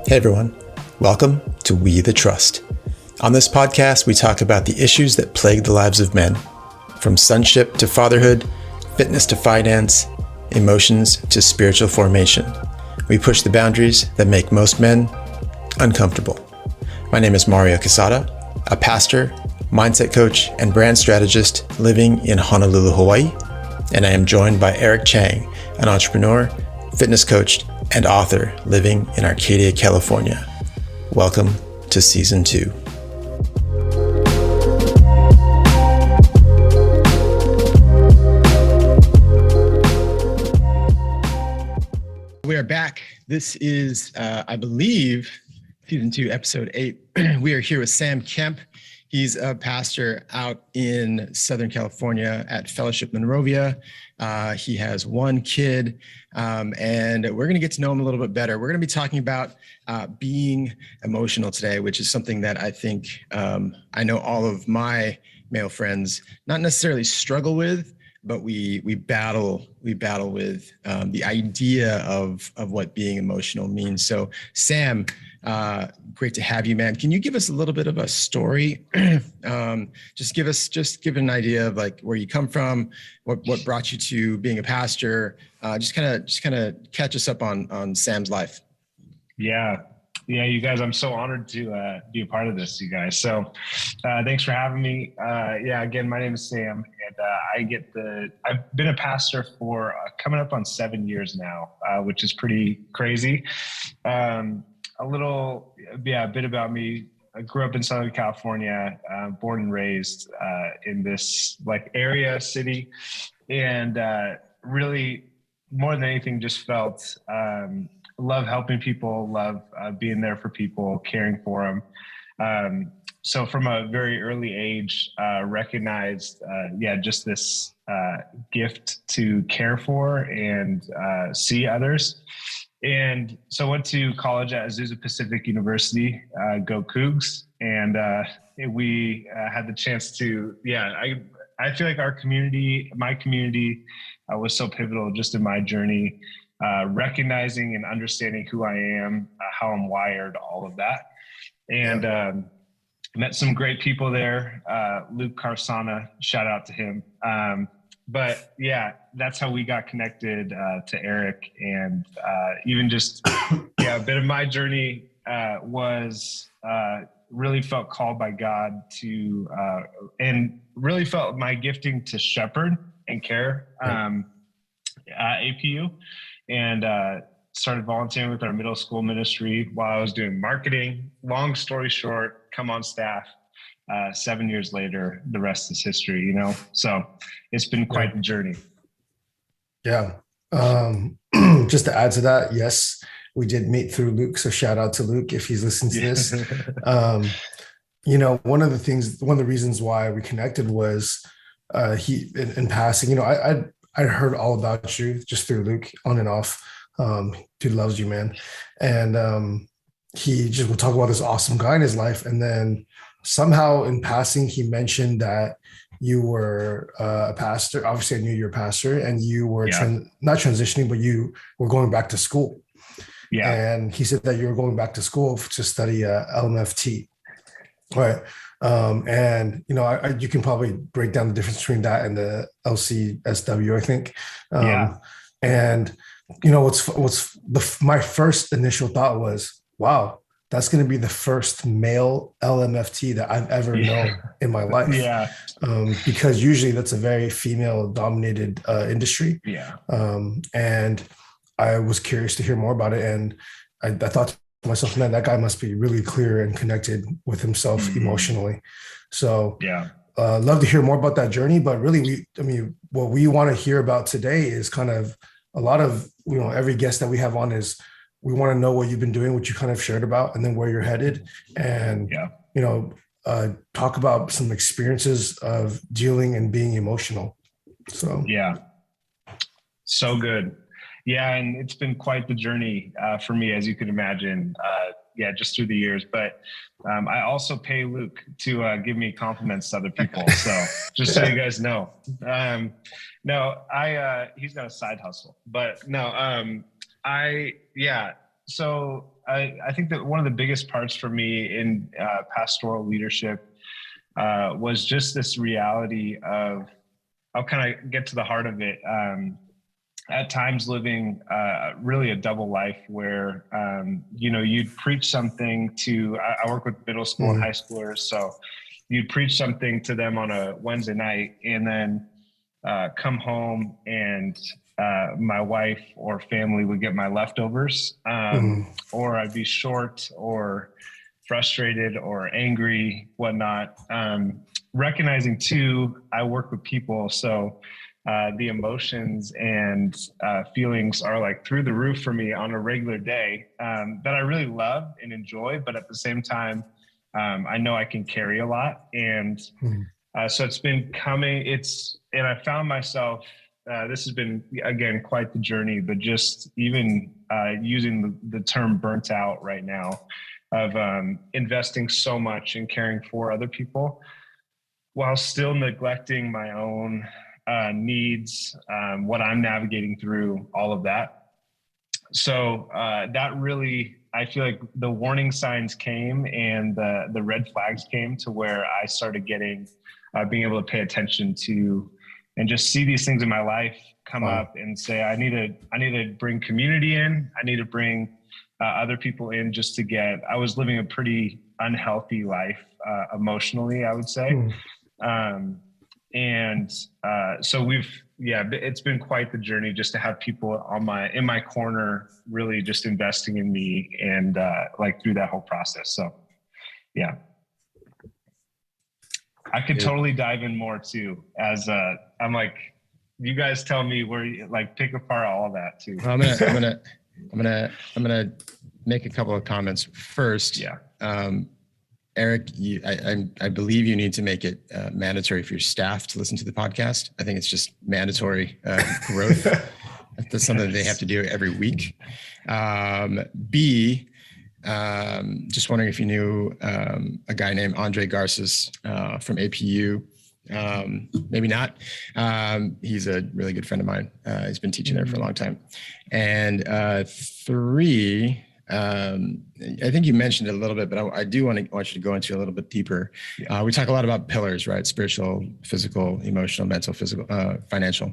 Hey everyone, welcome to We the Trust. On this podcast, we talk about the issues that plague the lives of men, from sonship to fatherhood, fitness to finance, emotions to spiritual formation. We push the boundaries that make most men uncomfortable. My name is Mario Casada, a pastor, mindset coach, and brand strategist living in Honolulu, Hawaii, and I am joined by Eric Chang, an entrepreneur, fitness coach, and author living in Arcadia, California. Welcome to Season 2. We are back. This is, I believe, Season 2, Episode 8. We are here with Sam Kemp. He's a pastor out in Southern California at Fellowship Monrovia. He has one kid, and we're going to get to know him a little bit better. We're going to be talking about being emotional today, which is something that I think I know all of my male friends not necessarily struggle with, but we battle with the idea of what being emotional means. So, Sam, great to have you, man. Can you give us a little bit of a story? Just give an idea of like where you come from, what brought you to being a pastor. Just kind of catch us up on Sam's life. Yeah, you guys, I'm so honored to be a part of this, you guys. So thanks for having me. Again, my name is Sam, and I've been a pastor for coming up on 7 years now, which is pretty crazy. A bit about me. I grew up in Southern California, born and raised in this city, and really more than anything just felt love helping people, love being there for people, caring for them. So from a very early age, recognized just this gift to care for and see others. And so I went to college at Azusa Pacific University, go Cougs. And we had the chance to, I feel like my community was so pivotal just in my journey, recognizing and understanding who I am, how I'm wired, all of that. And met some great people there. Luke Carsana, shout out to him. But yeah, that's how we got connected to Eric. And even just, a bit of my journey was really felt called by God to, and really felt my gifting to shepherd and care at APU. And started volunteering with our middle school ministry while I was doing marketing. Long story short, come on staff. 7 years later, the rest is history, So it's been quite the journey. Yeah. Just to add to that, yes, we did meet through Luke. So shout out to Luke if he's listening to this. One of the reasons why we connected was he in passing, I heard all about you just through Luke on and off. Dude loves you, man. And he just would talk about this awesome guy in his life. And then somehow in passing, he mentioned that you were a pastor. Obviously, I knew you were a pastor, and you were not transitioning, but you were going back to school. Yeah. And he said that you were going back to school to study LMFT. Right. And you can probably break down the difference between that and the LCSW, I think. And my first initial thought was, wow, that's going to be the first male LMFT that I've ever known in my life. Yeah. Because usually that's a very female dominated industry. Yeah. And I was curious to hear more about it. And I thought to myself, man, that guy must be really clear and connected with himself emotionally. So love to hear more about that journey. But really, what we want to hear about today is kind of a lot of, every guest that we have on is, we want to know what you've been doing, what you kind of shared about, and then where you're headed, and talk about some experiences of dealing and being emotional. So so good. Yeah, and it's been quite the journey for me, as you can imagine. Just through the years. But I also pay Luke to give me compliments to other people. So just so you guys know, he's got a side hustle, but no, So I think that one of the biggest parts for me in pastoral leadership was just this reality of, I'll kind of get to the heart of it. At times living really a double life where, you'd preach something to, I work with middle school and high schoolers. So you'd preach something to them on a Wednesday night and then come home and my wife or family would get my leftovers, or I'd be short or frustrated or angry, whatnot. Recognizing too, I work with people. So the emotions and feelings are like through the roof for me on a regular day that I really love and enjoy. But at the same time, I know I can carry a lot. And so it's been coming. And I found myself, this has been, again, quite the journey, but just even using the term burnt out right now of investing so much in caring for other people while still neglecting my own needs, what I'm navigating through, all of that. So that really, I feel like the warning signs came and the red flags came to where I started being able to pay attention to and just see these things in my life come up and say, I need to bring community in. I need to bring other people in just to I was living a pretty unhealthy life emotionally, I would say. So it's been quite the journey just to have people in my corner, really just investing in me and through that whole process. So, yeah, I could totally dive in more too, as I'm like, you guys tell me where you pick apart all of that too. I'm gonna make a couple of comments first. Yeah. Eric, I believe you need to make it mandatory for your staff to listen to the podcast. I think it's just mandatory growth. That's something they have to do every week. B, just wondering if you knew a guy named Andre Garces from APU. Maybe not. He's a really good friend of mine. He's been teaching there for a long time. And 3, I think you mentioned it a little bit, but I do want you to go into a little bit deeper. Yeah. We talk a lot about pillars, right? Spiritual, physical, emotional, mental, physical, financial.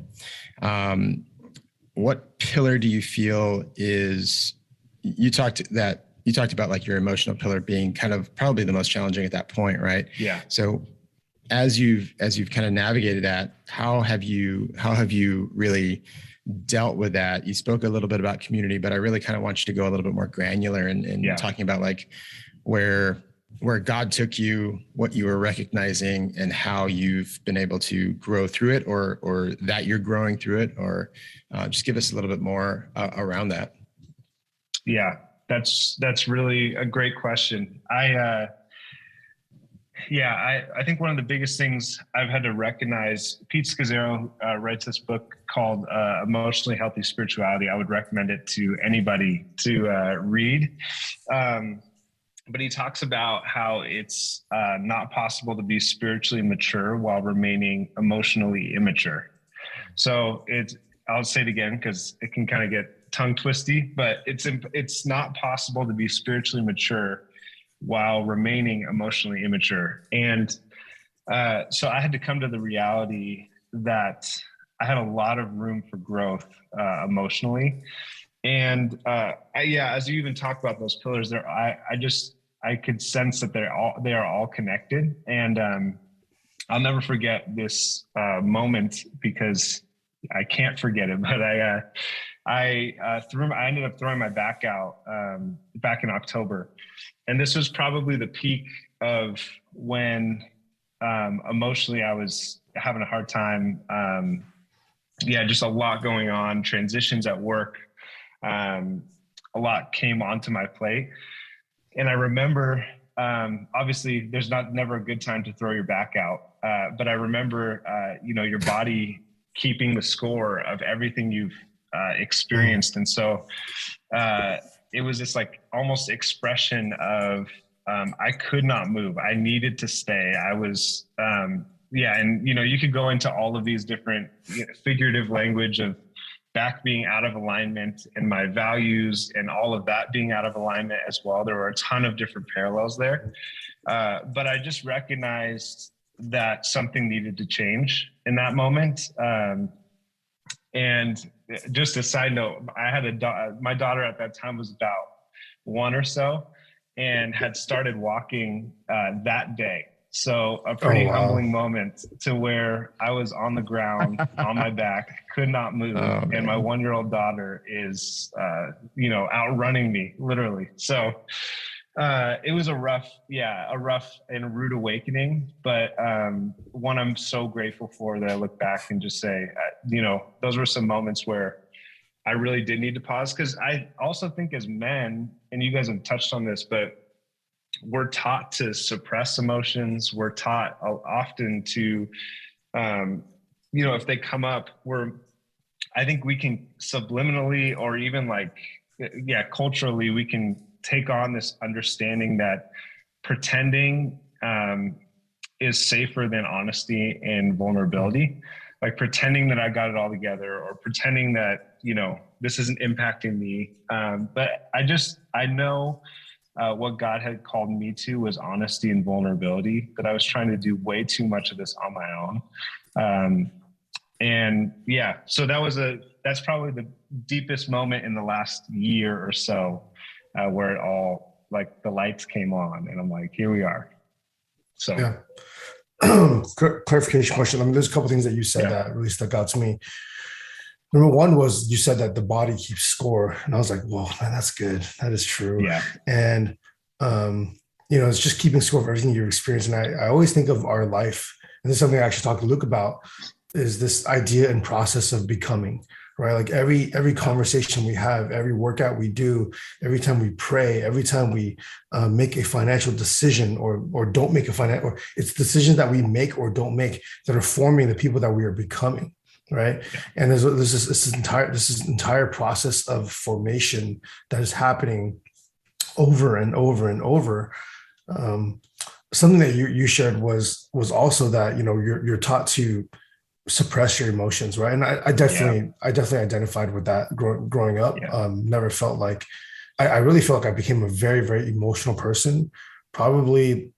What pillar do you feel you talked about your emotional pillar being kind of probably the most challenging at that point, right? Yeah. So as you've kind of navigated that, how have you really dealt with that? You spoke a little bit about community, but I really kind of want you to go a little bit more granular and talking about where God took you, what you were recognizing, and how you've been able to grow through it, or that you're growing through it, or just give us a little bit more around that. Yeah, that's really a great question. I think one of the biggest things I've had to recognize, Pete Scazzaro writes this book called Emotionally Healthy Spirituality. I would recommend it to anybody to read. But he talks about how it's not possible to be spiritually mature while remaining emotionally immature. So I'll say it again because it can kind of get tongue twisty, but it's not possible to be spiritually mature while remaining emotionally immature. And so I had to come to the reality that I had a lot of room for growth emotionally. And as you even talk about those pillars there, I could sense that they are all connected. And I'll never forget this moment because I can't forget it, but I ended up throwing my back out back in October. And this was probably the peak of when emotionally I was having a hard time. Just a lot going on, transitions at work. A lot came onto my plate. And I remember, obviously there's never a good time to throw your back out. But I remember, your body keeping the score of everything you've experienced. And so it was this almost expression of, I could not move. I needed to stay. I was, and you could go into all of these different figurative language of back being out of alignment and my values and all of that being out of alignment as well. There were a ton of different parallels there. But I just recognized that something needed to change in that moment. And just a side note, I had my daughter at that time was about 1 or so and had started walking that day. So a pretty humbling moment to where I was on the ground, on my back, could not move. And my 1-year-old daughter is, outrunning me literally. So it was a rough and rude awakening, but one I'm so grateful for that I look back and just say, those were some moments where I really did need to pause. Because I also think as men, and you guys have touched on this, but we're taught to suppress emotions. We're taught often to, if they come up, I think we can subliminally or even culturally, we can take on this understanding that pretending is safer than honesty and vulnerability. Like pretending that I got it all together or pretending that, this isn't impacting me. But I know what God had called me to was honesty and vulnerability, that I was trying to do way too much of this on my own. So that's probably the deepest moment in the last year or so, where it all, like the lights came on and I'm like, here we are. So yeah. Clarification question. I mean, there's a couple of things that you said that really stuck out to me. Number one was you said that the body keeps score. And I was like, whoa, man, that's good. That is true. Yeah. And, it's just keeping score of everything you experience. And I always think of our life, and this is something I actually talked to Luke about, is this idea and process of becoming, right? Like every conversation we have, every workout we do, every time we pray, every time we make a financial decision or don't make a financial, or it's decisions that we make or don't make that are forming the people that we are becoming. Right. Yeah. And there's this entire process of formation that is happening over and over and over. Something that you shared was also that, you're taught to suppress your emotions. Right. And I definitely identified with that growing up. Yeah. Never felt like I really felt like I became a very, very emotional person, probably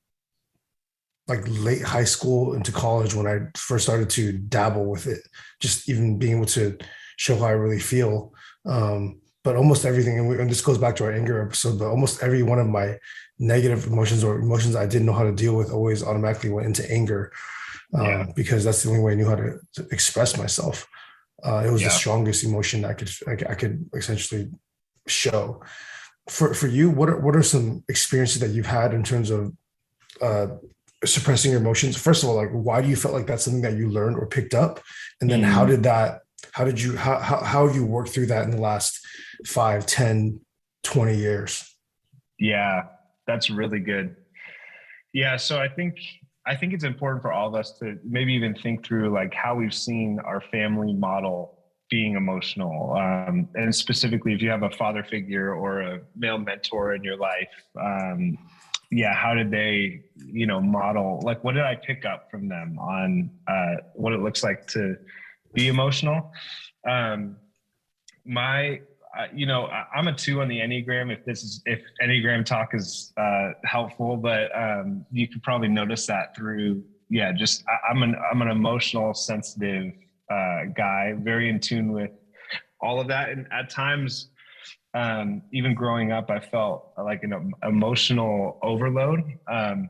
like late high school into college when I first started to dabble with it, just even being able to show how I really feel. But almost everything, and this goes back to our anger episode, but almost every one of my negative emotions or emotions I didn't know how to deal with always automatically went into anger, because that's the only way I knew how to express myself. It was the strongest emotion I could essentially show. For you, what are some experiences that you've had in terms of suppressing your emotions? First of all, like, why do you feel like that's something that you learned or picked up? And then how have you worked through that in the last 5, 10, 20 years? Yeah, that's really good. Yeah. So I think it's important for all of us to maybe even think through like how we've seen our family model being emotional. And specifically if you have a father figure or a male mentor in your life, how did they, model, like, what did I pick up from them on what it looks like to be emotional? I'm a 2 on the Enneagram, if Enneagram talk is helpful, but you could probably notice that through, I'm an emotional, sensitive guy, very in tune with all of that. And at times, even growing up, I felt like an emotional overload. I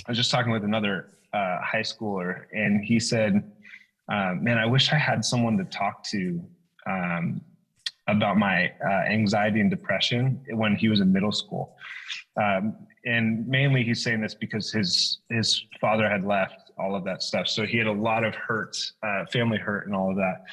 was just talking with another high schooler, and he said, man, I wish I had someone to talk to about my anxiety and depression when he was in middle school. And mainly he's saying this because his father had left, all of that stuff. So he had a lot of hurt, family hurt and all of that.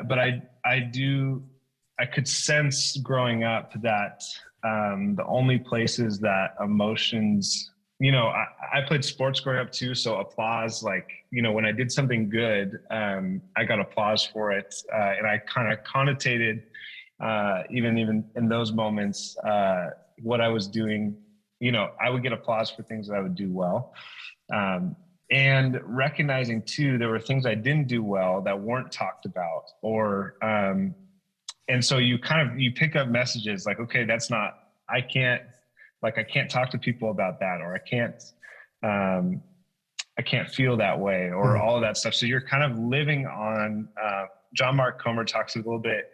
But I could sense growing up that the only places that emotions, I played sports growing up too. So applause, like, when I did something good, I got applause for it. And I kind of connotated, even in those moments, what I was doing, I would get applause for things that I would do well. And recognizing too, there were things I didn't do well that weren't talked about, or, and so you pick up messages like, okay, I can't talk to people about that, or I can't feel that way, or all of that stuff. So you're kind of living on, John Mark Comer talks a little bit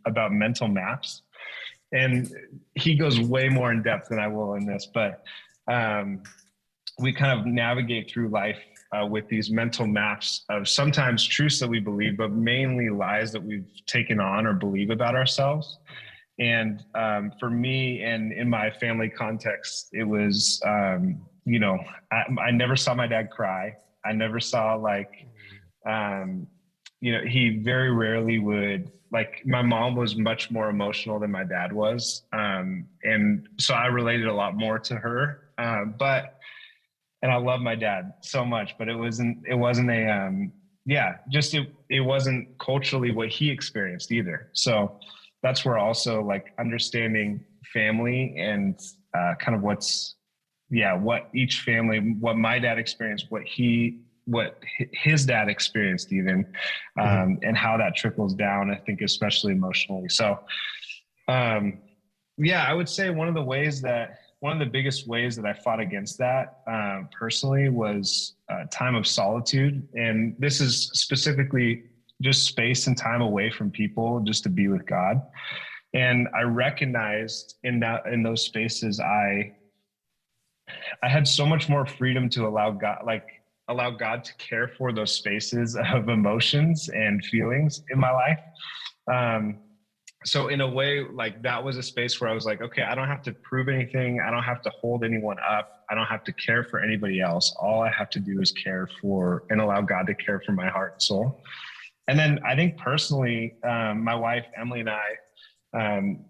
about mental maps, and he goes way more in depth than I will in this, but we kind of navigate through life with these mental maps of sometimes truths that we believe, but mainly lies that we've taken on or believe about ourselves. And for me, and in my family context, it was, I never saw my dad cry. I never saw he very rarely would, my mom was much more emotional than my dad was. And so I related a lot more to her. And I love my dad so much, but it wasn't culturally what he experienced either. So that's where also understanding family and kind of what each family, what my dad experienced, what his dad experienced even, and how that trickles down, I think, especially emotionally. So, I would say one of the biggest ways that I fought against that personally was time of solitude. And this is specifically just space and time away from people just to be with God. And I recognized in those spaces, I had so much more freedom to allow God to care for those spaces of emotions and feelings in my life. So in a way, that was a space where I was like, okay, I don't have to prove anything. I don't have to hold anyone up. I don't have to care for anybody else. All I have to do is care for and allow God to care for my heart and soul. And then I think personally, my wife, Emily, and I,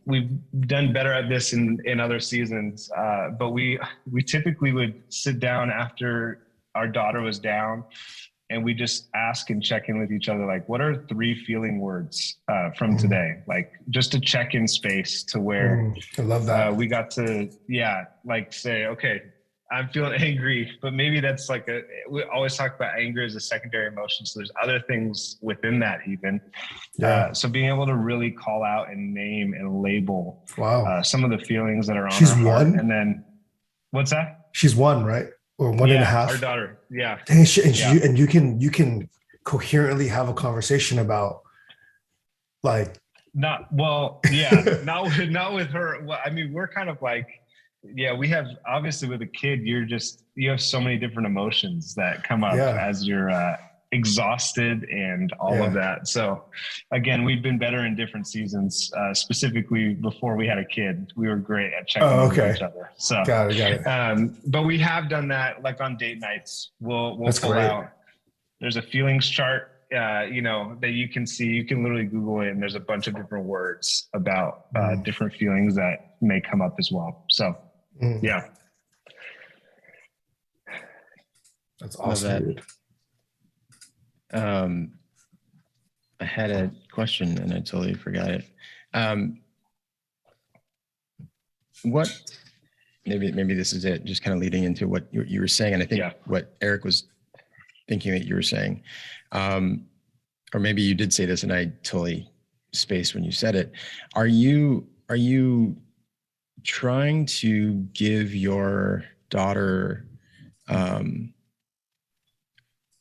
we've done better at this in other seasons, but we typically would sit down after our daughter was down, and we just ask and check in with each other, what are 3 feeling words from today? Just a check-in space to where I love that. we got to, say, okay, I'm feeling angry, but maybe that's we always talk about anger as a secondary emotion. So there's other things within that even. So being able to really call out and name and label some of the feelings that are on She's our heart. one? And then, what's that? She's 1, right? Or 1.5. Our daughter. Yeah. Dang, and you can coherently have a conversation about not with her. Well, I mean, we're kind of we have, obviously with a kid, you have so many different emotions that come up as you're exhausted and all of that. So again, we've been better in different seasons, specifically before we had a kid. We were great at checking in with each other. So got it. But we have done that on date nights. We'll pull out, there's a feelings chart, that you can see. You can literally Google it, and there's a bunch of different words about different feelings that may come up as well. So that's awesome. I had a question and I totally forgot it. Maybe this is it, just kind of leading into what you were saying. And I think what Eric was thinking that you were saying, or maybe you did say this and I totally spaced when you said it. Are you trying to give your daughter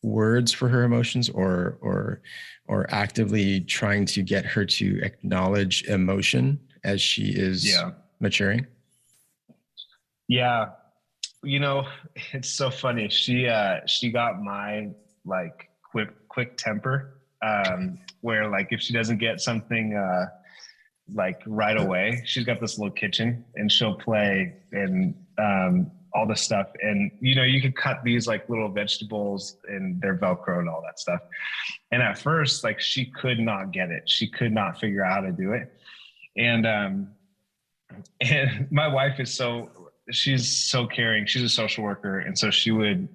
words for her emotions, or actively trying to get her to acknowledge emotion as she is maturing? Yeah. It's so funny. She got my quick temper, where if she doesn't get something right away, she's got this little kitchen and she'll play and all this stuff. And, you could cut these little vegetables and they're Velcro and all that stuff. And at first, she could not get it. She could not figure out how to do it. And my wife she's so caring. She's a social worker. And so she would,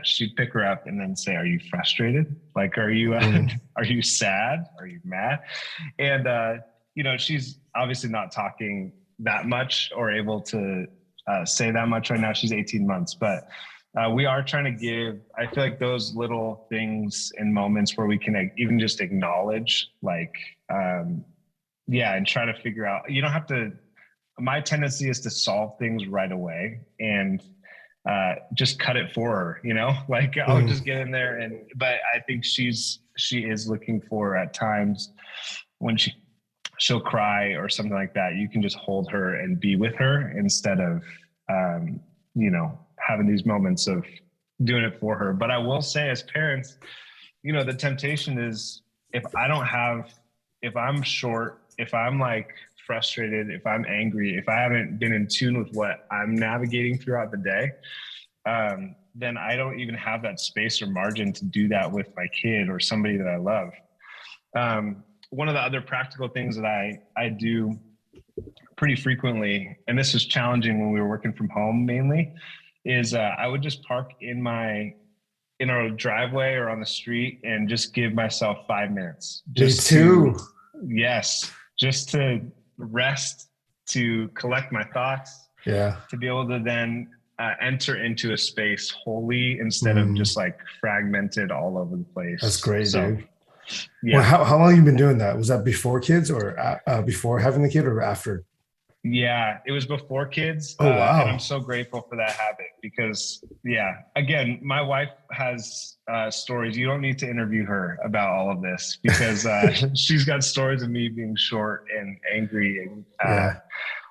she'd pick her up and then say, "Are you frustrated? Are you sad? Are you mad?" And, she's obviously not talking that much or able to say that much right now. She's 18 months, but we are trying to give, I feel like those little things and moments where we can even just acknowledge, like, and try to figure out, you don't have to, my tendency is to solve things right away and just cut it for her, like I'll just get in there but I think she is looking for at times when she'll cry or something like that, you can just hold her and be with her instead of, having these moments of doing it for her. But I will say as parents, the temptation is if I'm short, if I'm like frustrated, if I'm angry, if I haven't been in tune with what I'm navigating throughout the day, then I don't even have that space or margin to do that with my kid or somebody that I love. One of the other practical things that I do pretty frequently, and this was challenging when we were working from home mainly, is I would just park in our driveway or on the street and just give myself 5 minutes. Just Me too. Yes. Just to rest, to collect my thoughts. Yeah. To be able to then enter into a space wholly instead of just like fragmented all over the place. That's great, dude. Yeah. Well, how long have you been doing that? Was that before kids or before having the kid or after? Yeah, it was before kids. Oh, wow. And I'm so grateful for that habit because, again, my wife has stories. You don't need to interview her about all of this because she's got stories of me being short and angry and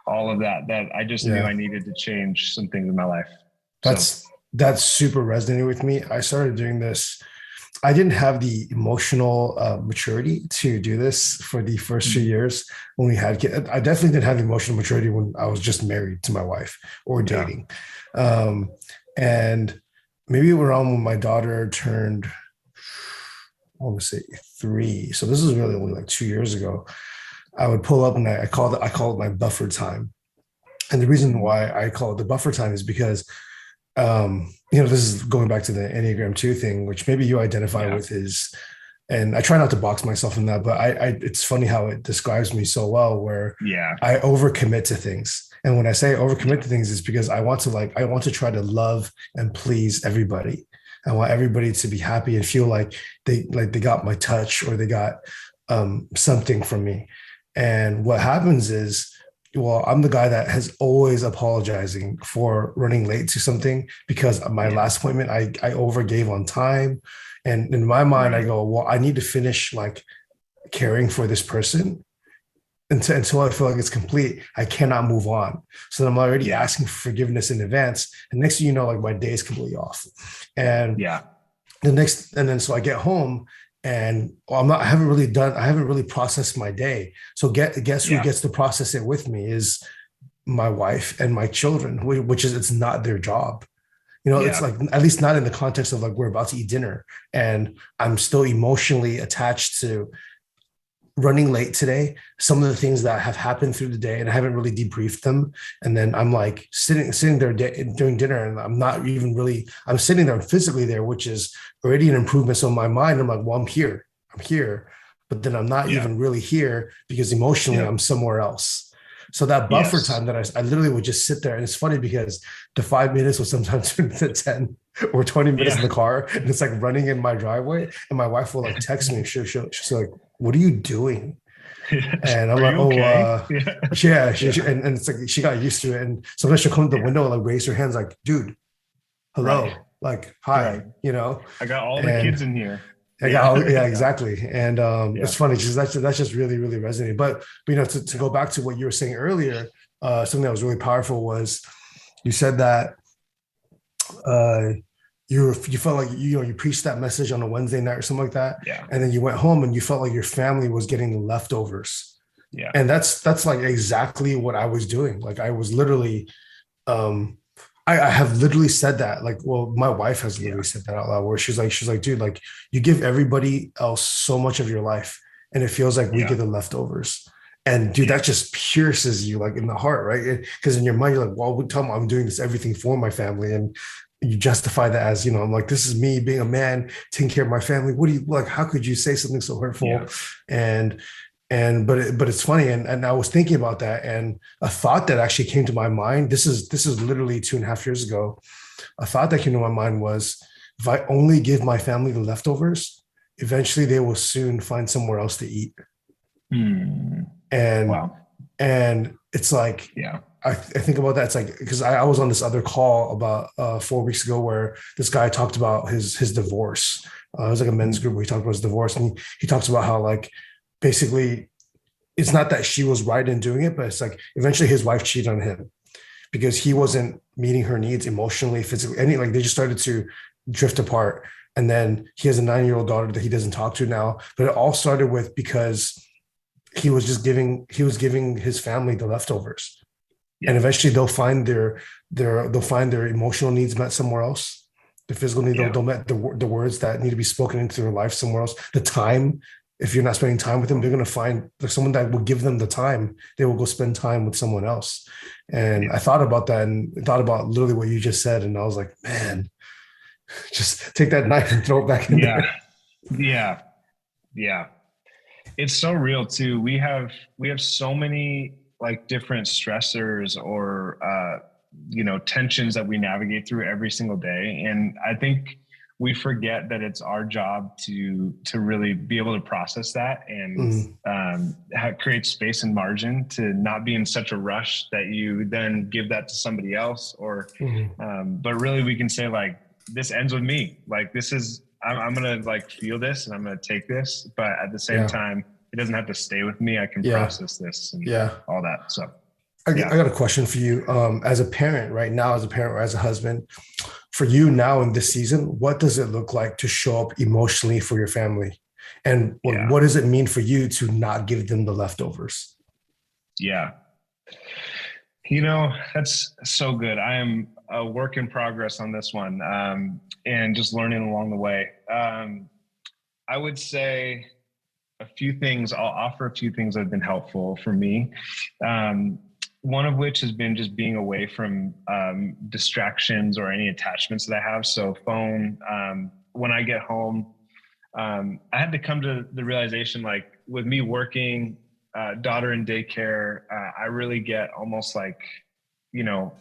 all of that I just knew I needed to change some things in my life. That's super resonating with me. I started doing this. I didn't have the emotional maturity to do this for the first few years when we had kids. I definitely didn't have the emotional maturity when I was just married to my wife or dating. And maybe around when my daughter turned, I want to say 3. So this is really only like 2 years ago. I would pull up and I call it my buffer time. And the reason why I call it the buffer time is because this is going back to the Enneagram 2 thing, which maybe you identify with and I try not to box myself in that, but it's funny how it describes me so well where I overcommit to things. And when I say overcommit to things, it's because I want to try to love and please everybody. I want everybody to be happy and feel like they got my touch or they got something from me. And what happens is, I'm the guy that has always apologizing for running late to something because my last appointment, I overgave on time. And in my mind, I go, I need to finish like caring for this person until I feel like it's complete. I cannot move on. So then I'm already asking for forgiveness in advance. And next thing you know, like my day is completely off. And so I get home and I haven't really processed my day. So guess who gets to process it with me is my wife and my children, which is, it's not their job. It's like, at least not in the context of like, we're about to eat dinner and I'm still emotionally attached to running late today, some of the things that have happened through the day and I haven't really debriefed them. And then I'm like sitting there during dinner and I'm sitting there physically there, which is already an improvement. So in my mind, I'm like, well, I'm here, but then I'm not even really here because emotionally I'm somewhere else. So that buffer time that I literally would just sit there. And it's funny because the 5 minutes will sometimes turn into 10 or 20 minutes in the car. And it's like running in my driveway. And my wife will like text me. She's like, what are you doing? And I'm like, and it's like, she got used to it. And sometimes she'll come to the window and like raise her hands like, dude, hello, like, hi, I got all the kids in here. Exactly. And it's funny because that's just really, really resonating. But to go back to what you were saying earlier, something that was really powerful was you said that you felt like you preached that message on a Wednesday night or something like that, and then you went home and you felt like your family was getting the leftovers. And that's like exactly what I was doing. Like I was literally I have literally said that, like, well, my wife has literally said that out loud, where she's like, dude, like you give everybody else so much of your life and it feels like we get the leftovers. And dude, that just pierces you like in the heart, right? Because in your mind, you're like, well, tell them I'm doing everything for my family. And you justify that as, I'm like, this is me being a man, taking care of my family. What do you like? How could you say something so hurtful? But it's funny. And I was thinking about that and a thought that actually came to my mind. This is literally 2.5 years ago. a thought that came to my mind was, if I only give my family the leftovers, eventually they will soon find somewhere else to eat. And Wow. and it's like, yeah, I think about that. It's like, because I was on this other call about 4 weeks ago where this guy talked about his divorce. It was like a men's group where he talked about his divorce, and he talks about how, like, basically it's not that she was right in doing it, but it's like eventually his wife cheated on him because he wasn't meeting her needs emotionally, physically, any, like, they just started to drift apart. And then he has a 9-year-old daughter that he doesn't talk to now, but it all started with because he was giving his family the leftovers. Yeah. And eventually they'll find their emotional needs met somewhere else. The physical needs, they'll met the words that need to be spoken into their life somewhere else. The time, if you're not spending time with them, they're going to find there's someone that will give them the time. They will go spend time with someone else. And I thought about that and thought about literally what you just said. And I was like, man, just take that knife and throw it back in there. Yeah. It's so real too. We have so many, like, different stressors or, tensions that we navigate through every single day. And I think we forget that it's our job to really be able to process that and create space and margin to not be in such a rush that you then give that to somebody else, or, but really we can say, like, this ends with me. Like, this is, I'm going to, like, feel this and I'm going to take this, but at the same time, it doesn't have to stay with me. I can process this and all that. So I got a question for you. As a parent right now, as a parent or as a husband, for you now in this season, what does it look like to show up emotionally for your family? And what does it mean for you to not give them the leftovers? Yeah. That's so good. I am a work in progress on this one, and just learning along the way. I would say a few things. I'll offer a few things that have been helpful for me. One of which has been just being away from distractions or any attachments that I have. So phone, when I get home, I had to come to the realization, like, with me working, daughter in daycare, I really get almost like,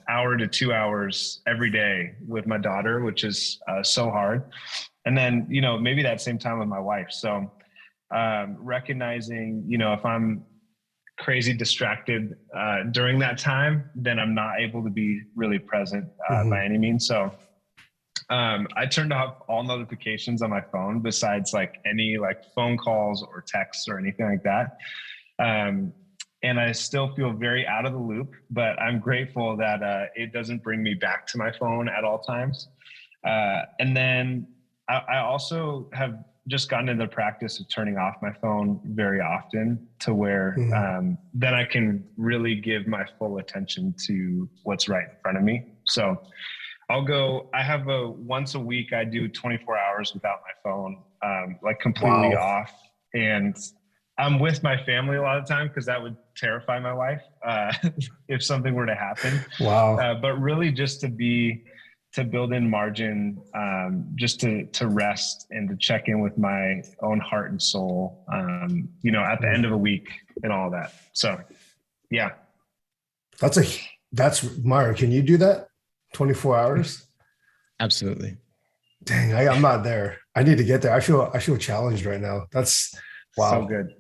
hour to 2 hours every day with my daughter, which is so hard. And then, maybe that same time with my wife. So recognizing, if I'm crazy distracted during that time, then I'm not able to be really present by any means. So I turned off all notifications on my phone besides, like, any, like, phone calls or texts or anything like that. And I still feel very out of the loop, but I'm grateful that it doesn't bring me back to my phone at all times. And then I also have just gotten into the practice of turning off my phone very often to where then I can really give my full attention to what's right in front of me. So I have once a week, I do 24 hours without my phone, like, completely off. And I'm with my family a lot of the time because that would terrify my wife if something were to happen. Wow. But really just to build in margin, just to rest and to check in with my own heart and soul, at the end of a week and all that. So, yeah. That's Myra. Can you do that? 24 hours? Absolutely. Dang, I'm not there. I need to get there. I feel challenged right now. That's wow. So good.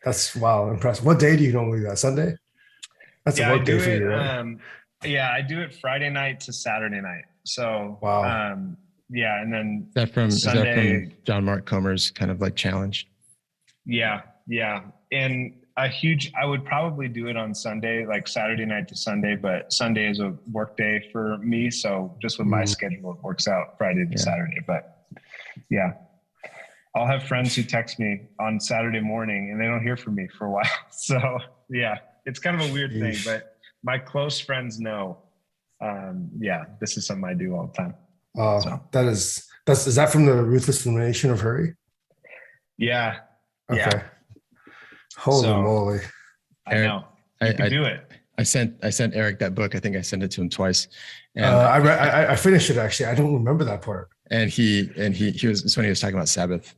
That's wow. Impressive. What day do you normally do that? Sunday? That's a work day for you, right? I do it Friday night to Saturday night. So, wow. And then is that from John Mark Comer's kind of, like, challenge? Yeah. And I would probably do it on Sunday, like Saturday night to Sunday, but Sunday is a work day for me. So just with my schedule, it works out Friday to Saturday, but I'll have friends who text me on Saturday morning and they don't hear from me for a while. So it's kind of a weird thing, but my close friends know, this is something I do all the time. Is that from the Ruthless Elimination of Hurry? Yeah. Okay. Yeah. Holy moly. I know. You can do it. I sent Eric that book. I think I sent it to him twice. And I finished it, actually. I don't remember that part. And it's when he was talking about Sabbath.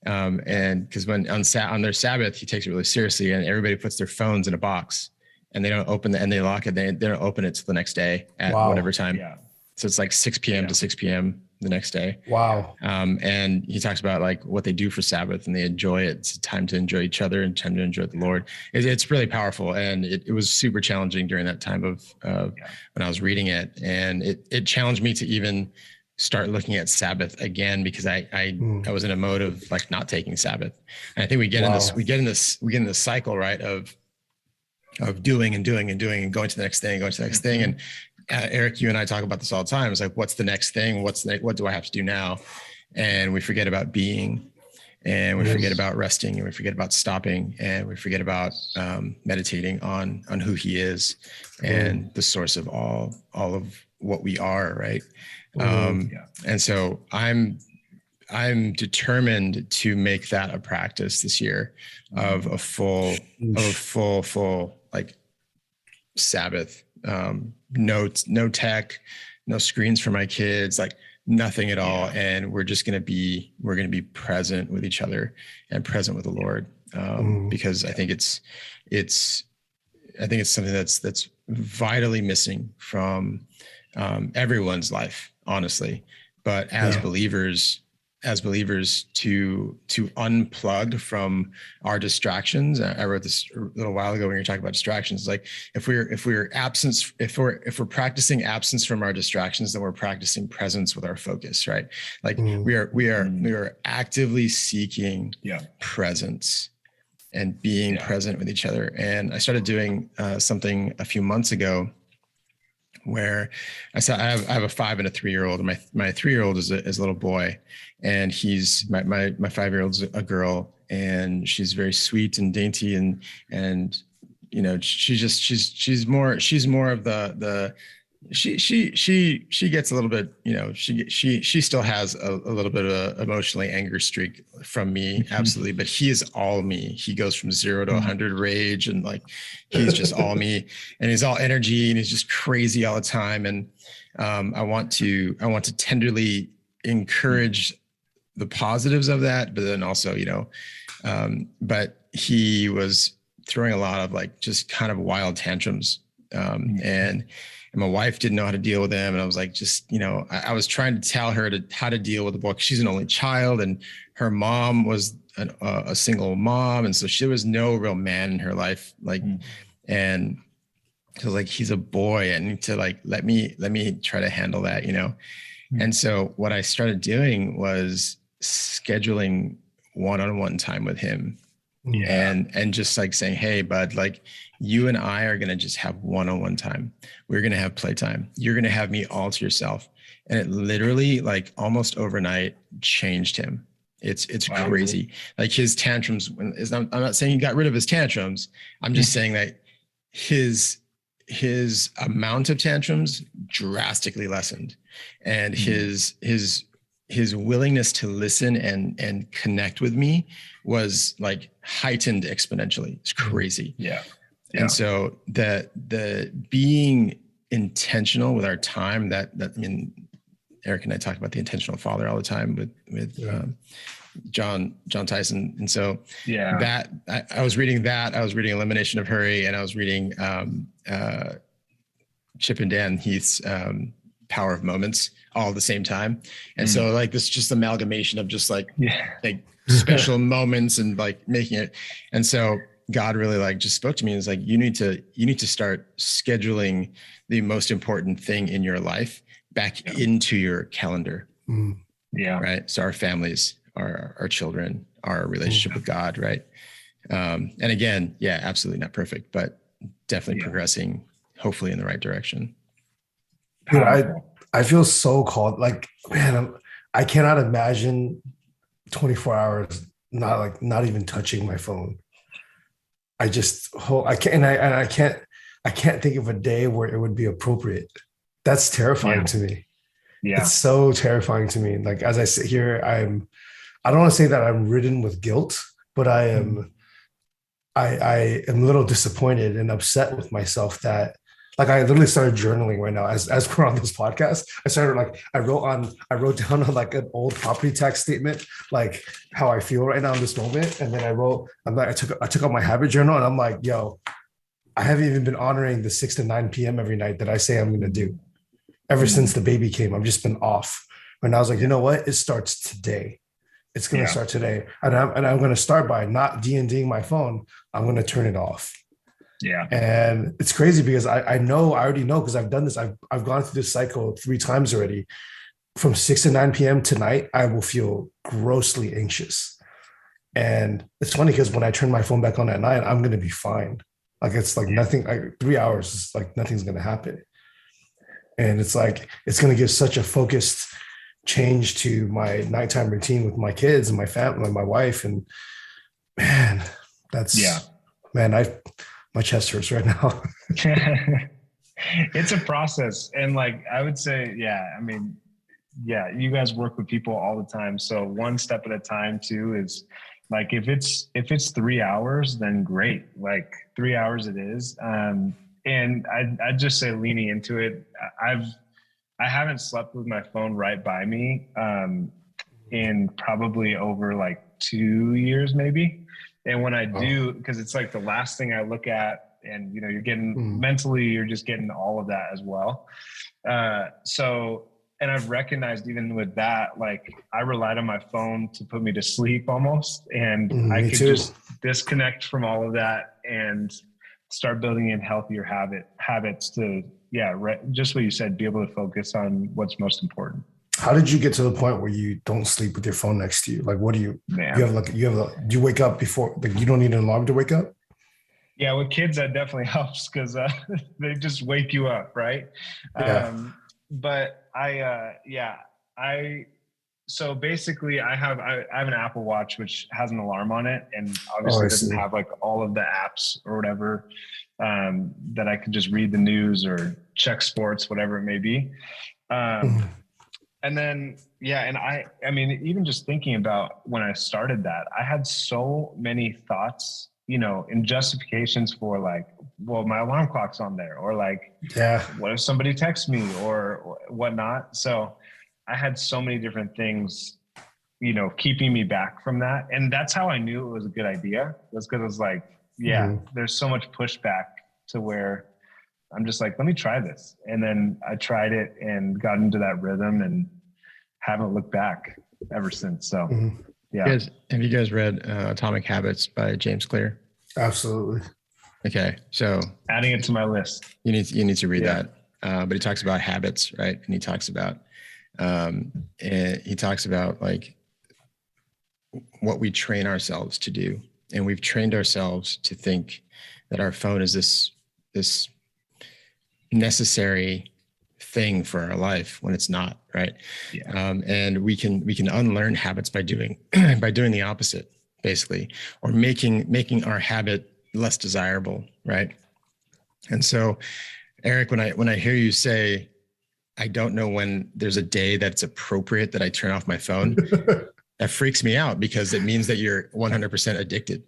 And because when on their Sabbath, he takes it really seriously, and everybody puts their phones in a box and they don't open and they lock it. They don't open it till the next day at whatever time. Yeah. So it's like 6 p.m. to 6 p.m. the next day. Wow. And he talks about like what they do for Sabbath, and they enjoy it. It's a time to enjoy each other and time to enjoy the Lord. It's really powerful. And it was super challenging during that time of when I was reading it. And it challenged me to even start looking at Sabbath again, because I was in a mode of like not taking Sabbath. And I think we get in this cycle, right, of doing and going to the next thing. And Eric, you and I talk about this all the time. It's like, what's the next thing? What do I have to do now? And we forget about being, and we forget about resting, and we forget about stopping, and we forget about meditating on who he is and the source of all of what we are. Right. And so I'm determined to make that a practice this year of a full like Sabbath. No tech, no screens for my kids, like nothing at all. And we're going to be present with each other and present with the Lord. Because I think it's something that's vitally missing from everyone's life, honestly. But as believers to unplug from our distractions. I wrote this a little while ago when you were talking about distractions. Like if we're practicing absence from our distractions, then we're practicing presence with our focus, right? Like we are actively seeking presence and being present with each other. And I started doing something a few months ago where I have a 5 and a 3-year-old. And my 3-year-old is a little boy, and he's my 5-year-old's a girl, and she's very sweet and dainty, and you know, she's more of the she gets a little bit, you know, she still has a little bit of an emotionally angry streak from me. Absolutely. But he is all me. He goes from 0 to 100 rage, and like, he's just all me, and he's all energy, and he's just crazy all the time. And I want to tenderly encourage the positives of that, but then also, you know, but he was throwing a lot of like just kind of wild tantrums. And my wife didn't know how to deal with him. And I was like, just, you know, I was trying to tell her how to deal with the boy. She's an only child, and her mom was a single mom. And so there was no real man in her life. Like, and so like, he's a boy, and need to like, let me try to handle that, you know? And so what I started doing was scheduling one-on-one time with him. And just like saying, hey, bud, like, you and I are going to just have one-on-one time. We're going to have playtime. You're going to have me all to yourself. And it literally, like, almost overnight changed him. It's crazy. Like, his tantrums, I'm not saying he got rid of his tantrums. I'm just saying that his amount of tantrums drastically lessened, and his willingness to listen and connect with me was like heightened exponentially. It's crazy. Yeah. And so the being intentional with our time, that I mean, Eric and I talk about the intentional father all the time with John Tyson. And so that I was reading Elimination of Hurry, and I was reading Chip and Dan Heath's Power of Moments all at the same time. And so like this just amalgamation of just like special moments and like making it. And so God really like just spoke to me and was like, you need to start scheduling the most important thing in your life back into your calendar. Right. So our families, our children, our relationship with God. Right. And again, absolutely not perfect, but definitely progressing, hopefully in the right direction. Dude, I feel so called. Like, man, I cannot imagine 24 hours not even touching my phone. I can't think of a day where it would be appropriate. That's terrifying to me. Yeah. It's so terrifying to me. Like, as I sit here, I don't want to say that I'm ridden with guilt, but I am a little disappointed and upset with myself that, like, I literally started journaling right now as we're on this podcast. I wrote down on like an old property tax statement, like how I feel right now in this moment. And then I took out my habit journal, and I'm like, yo, I haven't even been honoring the 6 to 9 p.m. every night that I say I'm going to do. Ever since the baby came, I've just been off. And I was like, you know what? It starts today. It's going to start today. And I'm going to start by not D&Ding my phone. I'm going to turn it off. Yeah. And it's crazy because I already know, because I've done this. I've gone through this cycle 3 times already. From 6 to 9 p.m. tonight, I will feel grossly anxious. And it's funny because when I turn my phone back on at 9, I'm going to be fine. Like, it's like nothing, like 3 hours is like nothing's going to happen. And it's like, it's going to give such a focused change to my nighttime routine with my kids and my family and my wife. And man, my chest hurts right now. It's a process. And like, I would say, you guys work with people all the time. So one step at a time too is like, if it's 3 hours, then great. Like 3 hours it is. And I'd just say leaning into it. I haven't slept with my phone right by me in probably over like 2 years, maybe. And when I do, because it's like the last thing I look at, and you're getting mentally, you're just getting all of that as well. And I've recognized even with that, like I relied on my phone to put me to sleep almost, and I could just disconnect from all of that and start building in healthier habits to, just what you said, be able to focus on what's most important. How did you get to the point where you don't sleep with your phone next to you? Like, what do you, do you wake up before, like you don't need an alarm to wake up? Yeah, with kids, that definitely helps because they just wake you up, right? Yeah. But so basically I have an Apple Watch, which has an alarm on it, and obviously doesn't have like all of the apps or whatever that I could just read the news or check sports, whatever it may be. And then, and I mean, even just thinking about when I started that, I had so many thoughts, and justifications for like, well, my alarm clock's on there, or like, what if somebody texts me or whatnot? So I had so many different things, keeping me back from that. And that's how I knew it was a good idea. That's because it was like, there's so much pushback to where I'm just like, let me try this. And then I tried it and got into that rhythm and haven't looked back ever since. So have you guys read Atomic Habits by James Clear? Absolutely. Okay. So adding it to my list. You need to read that. But he talks about habits, right? And he talks about like what we train ourselves to do. And we've trained ourselves to think that our phone is this necessary thing for our life when it's not, right? And we can unlearn habits by doing the opposite, basically, or making our habit less desirable, right? And so, Eric, when I hear you say, I don't know when there's a day that's appropriate that I turn off my phone, that freaks me out, because it means that you're 100% addicted.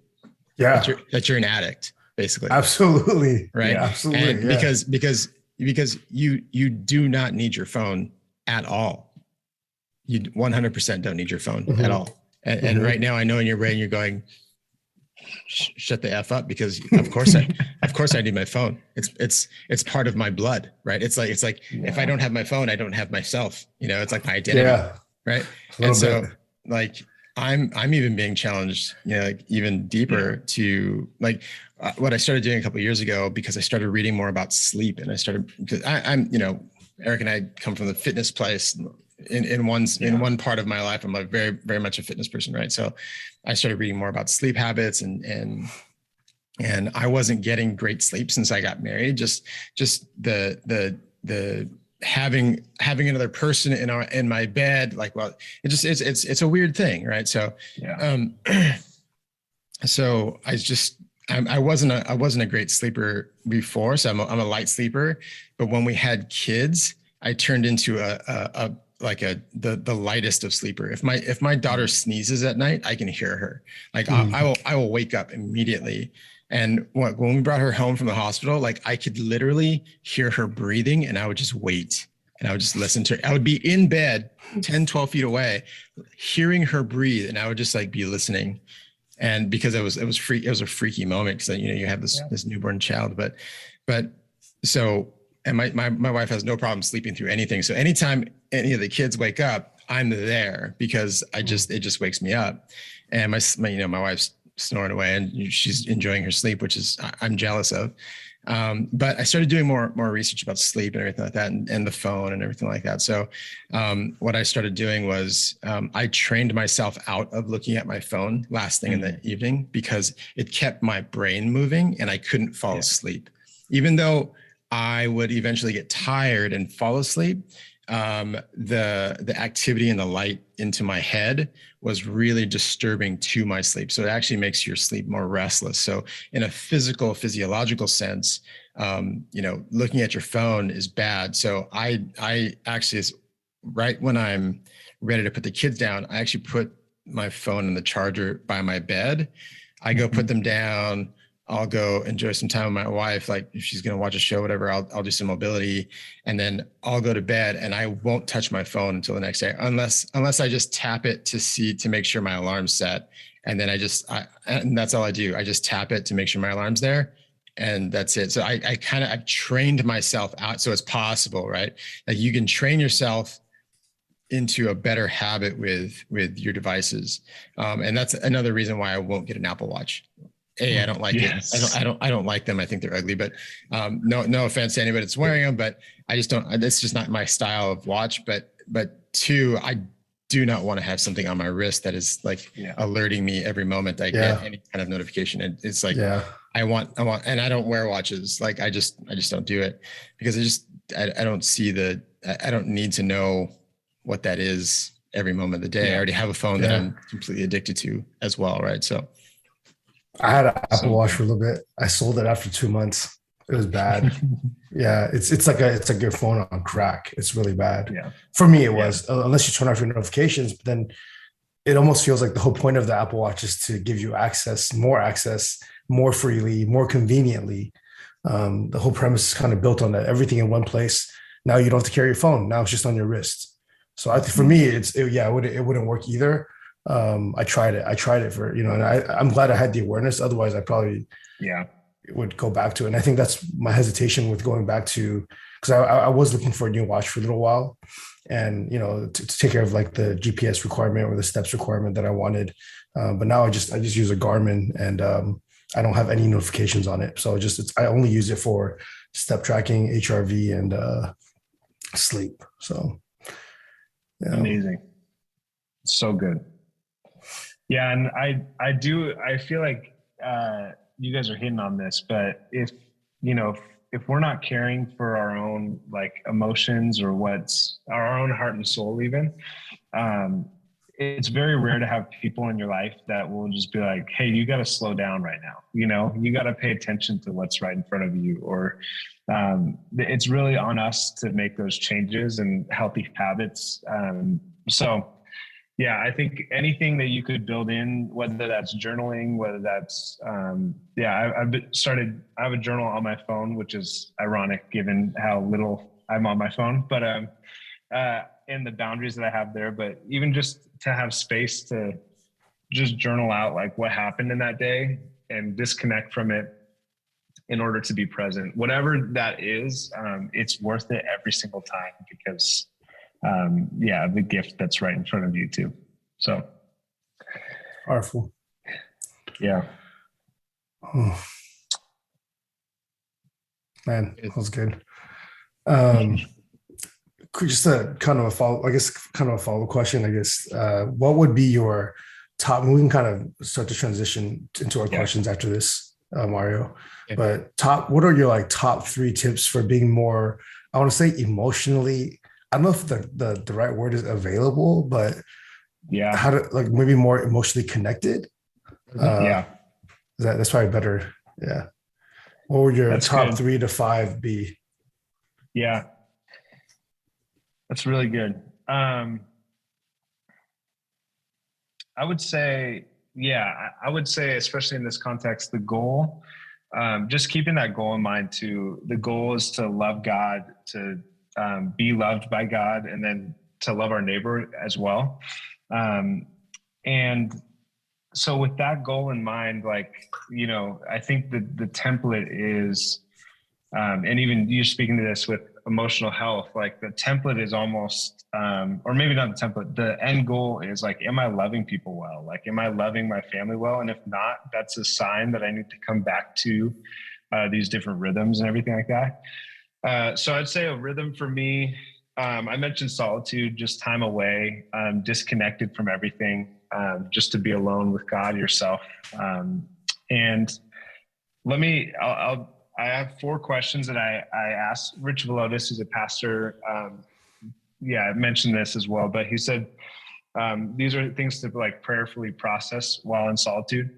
Yeah. That you're an addict, basically. Absolutely. Right. Yeah, absolutely. And because you do not need your phone at all. You 100% don't need your phone at all. And right now I know in your brain, you're going, shut the F up, because of course I need my phone. It's part of my blood, right? It's like if I don't have my phone, I don't have myself, it's like my identity, right? And so like, I'm even being challenged, like even deeper to like what I started doing a couple of years ago, because I started reading more about sleep, and because I'm Eric and I come from the fitness place in one part of my life. I'm like very, very much a fitness person, right? So I started reading more about sleep habits, and I wasn't getting great sleep since I got married. Just the having another person in my bed, like, well, it's a weird thing, right? So so I wasn't a great sleeper before, so I'm a light sleeper. But when we had kids, I turned into the lightest of sleeper. If my daughter sneezes at night, I can hear her. Like I will wake up immediately. And when we brought her home from the hospital, like I could literally hear her breathing, and I would just wait, and I would just listen to her. I would be in bed 10, 12 feet away, hearing her breathe, and I would just like be listening. And because it was a freaky moment, because you have this newborn child, but so and my wife has no problem sleeping through anything. So anytime any of the kids wake up, I'm there because it just wakes me up. And my wife's snoring away and she's enjoying her sleep, which is I'm jealous of. But I started doing more research about sleep and everything like that, and the phone and everything like that. So what I started doing was I trained myself out of looking at my phone last thing in the evening because it kept my brain moving and I couldn't fall asleep. Even though I would eventually get tired and fall asleep, the activity and the light into my head was really disturbing to my sleep. So it actually makes your sleep more restless. So in a physiological sense, looking at your phone is bad. So I actually, right when I'm ready to put the kids down, I actually put my phone and the charger by my bed. I go put them down. I'll go enjoy some time with my wife. Like if she's going to watch a show, whatever, I'll do some mobility, and then I'll go to bed and I won't touch my phone until the next day, unless I just tap it to make sure my alarm's set. And then and that's all I do. I just tap it to make sure my alarm's there, and that's it. So I've trained myself out. So it's possible, right? Like you can train yourself into a better habit with your devices. And that's another reason why I won't get an Apple Watch. I don't like it. I don't like them. I think they're ugly, but no offense to anybody that's wearing them, but I just don't, it's just not my style of watch. But two, I do not want to have something on my wrist that is like alerting me every moment I get any kind of notification. It's like, I want, and I don't wear watches. Like I just don't do it because I don't see I don't need to know what that is every moment of the day. I already have a phone that I'm completely addicted to as well. Right. So I had an Apple Watch for a little bit. I sold it after 2 months. It was bad. It's like your phone on crack. It's really bad. Yeah. For me, it was, unless you turn off your notifications, but then it almost feels like the whole point of the Apple Watch is to give you access, more freely, more conveniently. The whole premise is kind of built on that. Everything in one place. Now you don't have to carry your phone. Now it's just on your wrist. So I think for me, it wouldn't work either. I tried it for, and I'm glad I had the awareness. Otherwise I probably would go back to it. And I think that's my hesitation with going back to, because I was looking for a new watch for a little while, and to take care of like the GPS requirement or the steps requirement that I wanted. But now I just use a Garmin, and I don't have any notifications on it. So I only use it for step tracking, HRV, and sleep. So amazing. So good. Yeah. And I feel like you guys are hitting on this, but if we're not caring for our own like emotions or what's our own heart and soul, even, it's very rare to have people in your life that will just be like, hey, you got to slow down right now. You got to pay attention to what's right in front of you, or it's really on us to make those changes and healthy habits. So yeah, I think anything that you could build in, whether that's journaling, whether that's, I have a journal on my phone, which is ironic given how little I'm on my phone, but, and the boundaries that I have there, but even just to have space to just journal out like what happened in that day and disconnect from it in order to be present, whatever that is, it's worth it every single time because the gift that's right in front of you too. So powerful. Yeah. Oh. Man, that was good. Just a kind of a follow question, I guess. What would be your top, we can kind of start to transition into our questions after this, Mario, but what are your like top 3 tips for being more, I want to say emotionally, I don't know if the right word is available, but how to like maybe more emotionally connected. That's probably better. Yeah. What would your top 3 to 5 be? Yeah. That's really good. I would say, especially in this context, the goal, just keeping that goal in mind too. The goal is to love God, to be loved by God, and then to love our neighbor as well. And so with that goal in mind, like, I think the template is And even you speaking to this with emotional health, like the template is almost, or maybe not the template, the end goal is like, am I loving people well? Like, am I loving my family well? And if not, that's a sign that I need to come back to these different rhythms and everything like that. So I'd say a rhythm for me, I mentioned solitude, just time away, disconnected from everything, just to be alone with God, yourself. And I have 4 questions that I asked Rich Velotis, who's a pastor. I mentioned this as well, but he said, these are things to like prayerfully process while in solitude.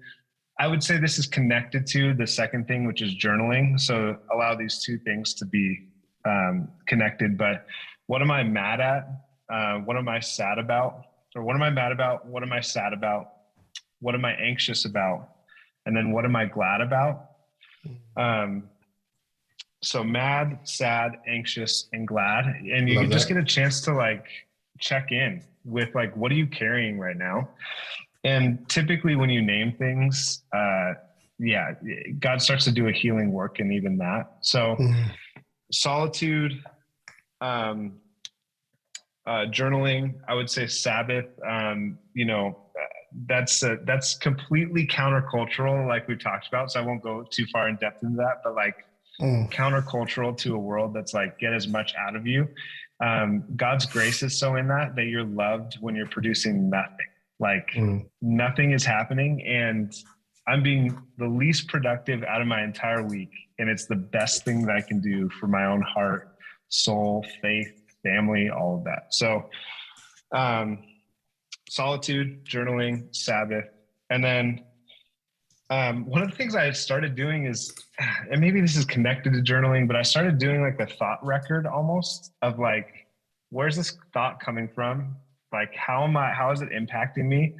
I would say this is connected to the second thing, which is journaling. So allow these 2 things to be connected. But what am I mad at? What am I sad about? Or what am I mad about? What am I sad about? What am I anxious about? And then what am I glad about? So mad, sad, anxious, and glad. And you can just get a chance to like check in with like, what are you carrying right now? And typically when you name things, God starts to do a healing work in even that. So solitude, journaling, I would say Sabbath, that's completely countercultural, like we talked about. So I won't go too far in depth into that, but like countercultural to a world that's like, get as much out of you. God's grace is so in that you're loved when you're producing nothing. Like nothing is happening, and I'm being the least productive out of my entire week. And it's the best thing that I can do for my own heart, soul, faith, family, all of that. So, solitude, journaling, Sabbath. And then, one of the things I started doing is, and maybe this is connected to journaling, but I started doing like a thought record almost of like, where's this thought coming from? Like, how is it impacting me?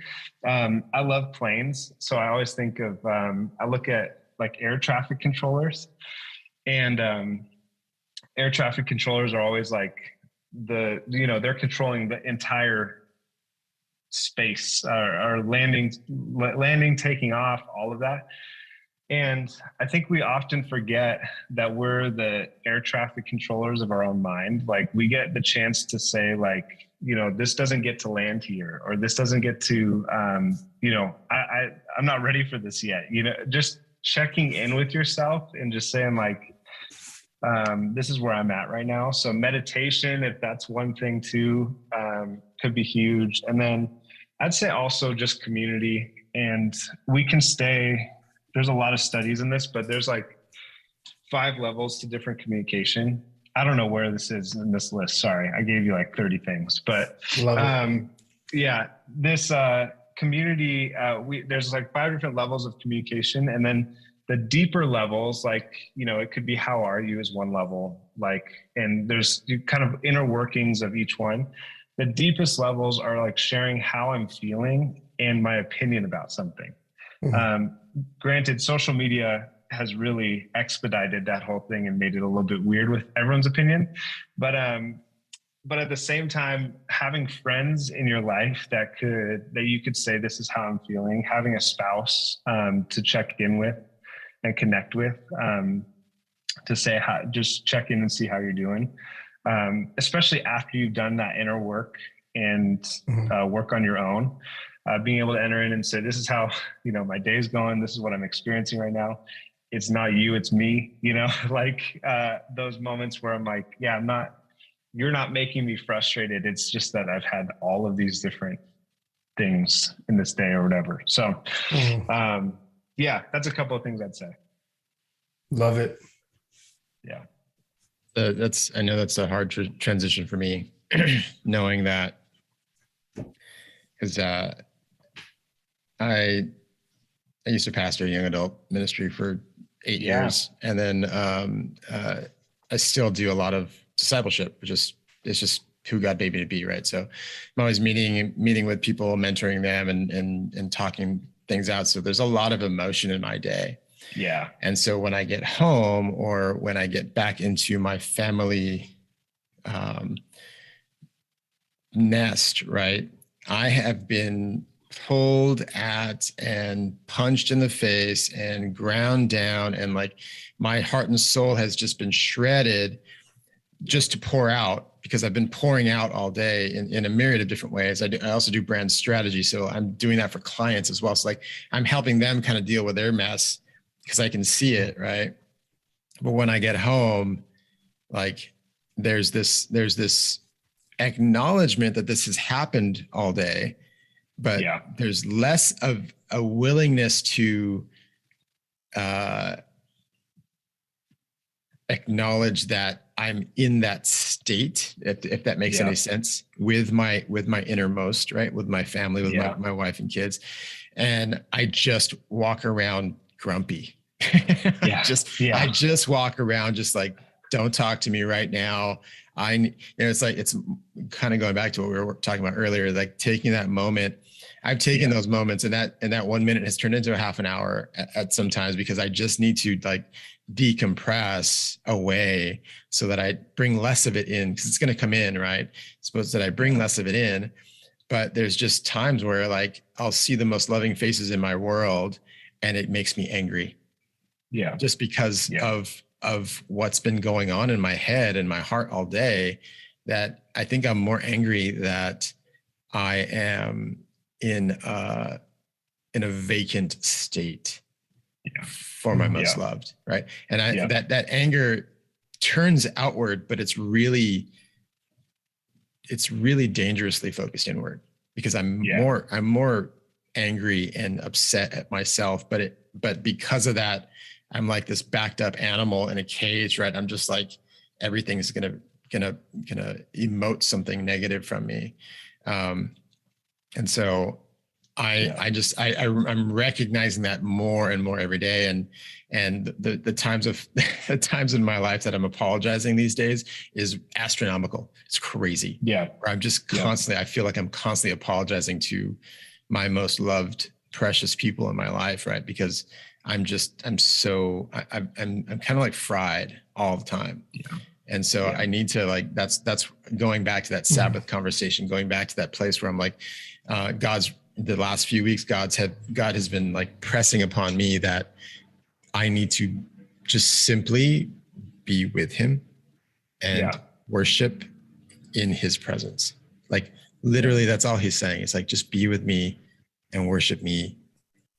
I love planes. So I always think of, I look at like air traffic controllers, and air traffic controllers are always like they're controlling the entire space, or landing, taking off, all of that. And I think we often forget that we're the air traffic controllers of our own mind. Like, we get the chance to say like, this doesn't get to land here, or this doesn't get to, I'm not ready for this yet. Just checking in with yourself and just saying like, this is where I'm at right now. So meditation, if that's one thing too, could be huge. And then I'd say also just community. And we can there's a lot of studies in this, but there's like 5 levels to different communication. I don't know where this is in this list. Sorry, I gave you like 30 things, but this community, there's like 5 different levels of communication. And then the deeper levels, like, it could be, how are you, is one level, like, and there's kind of inner workings of each one. The deepest levels are like sharing how I'm feeling and my opinion about something. Granted, social media has really expedited that whole thing and made it a little bit weird with everyone's opinion. But at the same time, having friends in your life that you could say, this is how I'm feeling, having a spouse to check in with and connect with, to say just check in and see how you're doing, especially after you've done that inner work and work on your own. Being able to enter in and say, this is how, my day's going. This is what I'm experiencing right now. It's not you, it's me, like those moments where I'm like, you're not making me frustrated. It's just that I've had all of these different things in this day or whatever. So, that's a couple of things I'd say. Love it. Yeah. I know that's a hard transition for me, knowing that, because I used to pastor young adult ministry for 8 years, and then I still do a lot of discipleship, which is, it's just who God made me to be, right? So I'm always meeting with people, mentoring them, and talking things out. So there's a lot of emotion in my day. Yeah. And so when I get home, or when I get back into my family nest, right, I have been pulled at and punched in the face and ground down, and like my heart and soul has just been shredded just to pour out, because I've been pouring out all day in a myriad of different ways. I also do brand strategy. So I'm doing that for clients as well. So like I'm helping them kind of deal with their mess because I can see it, right? But when I get home, like there's this acknowledgement that this has happened all day, but there's less of a willingness to acknowledge that I'm in that state, if that makes any sense, with my innermost, right? With my family, with my wife and kids. And I just walk around grumpy. I just walk around just like, don't talk to me right now. It's like, it's kind of going back to what we were talking about earlier, like taking that moment. I've taken those moments, and that 1 minute has turned into a half an hour at sometimes, because I just need to like decompress away so that I bring less of it in, because it's going to come in, right? Suppose that I bring less of it in, but there's just times where like I'll see the most loving faces in my world and it makes me angry. Yeah. Just because of what's been going on in my head and my heart all day, that I think I'm more angry that I am in a vacant state for my most loved, right? And that anger turns outward, but it's really dangerously focused inward, because I'm more angry and upset at myself, but because of that, I'm like this backed up animal in a cage, right? I'm just like, everything's gonna emote something negative from me. And so I'm recognizing that more and more every day. And the times in my life that I'm apologizing these days is astronomical. It's crazy. Yeah. Where I'm just constantly, I feel like I'm constantly apologizing to my most loved, precious people in my life, right? Because I'm kind of like fried all the time. Yeah. And so I need to like, that's going back to that Sabbath conversation, going back to that place where I'm like, the last few weeks, God has been like pressing upon me that I need to just simply be with him and worship in his presence. Like literally that's all he's saying. It's like, just be with me and worship me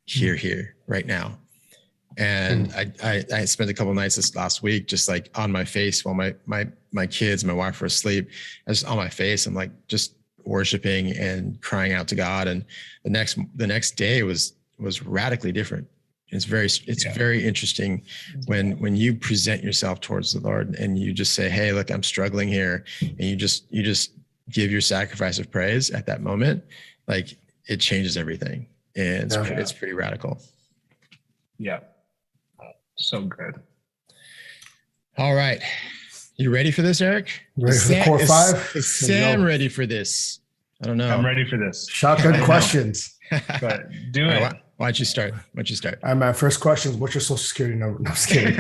here, right now. And I spent a couple of nights this last week just like on my face while my kids, my wife were asleep. I was on my face. I'm like just worshiping and crying out to God. And the next day was radically different. It's very interesting when you present yourself towards the Lord and you just say, hey, look, I'm struggling here. And you just give your sacrifice of praise at that moment. Like it changes everything. And it's pretty radical. Yeah. So good. All right. You ready for this, Eric? Ready for the core five? Is Sam ready for this? I don't know. I'm ready for this. Shotgun questions. But do it. Why don't you start? All right, my first question is, what's your social security number? No, I'm just kidding.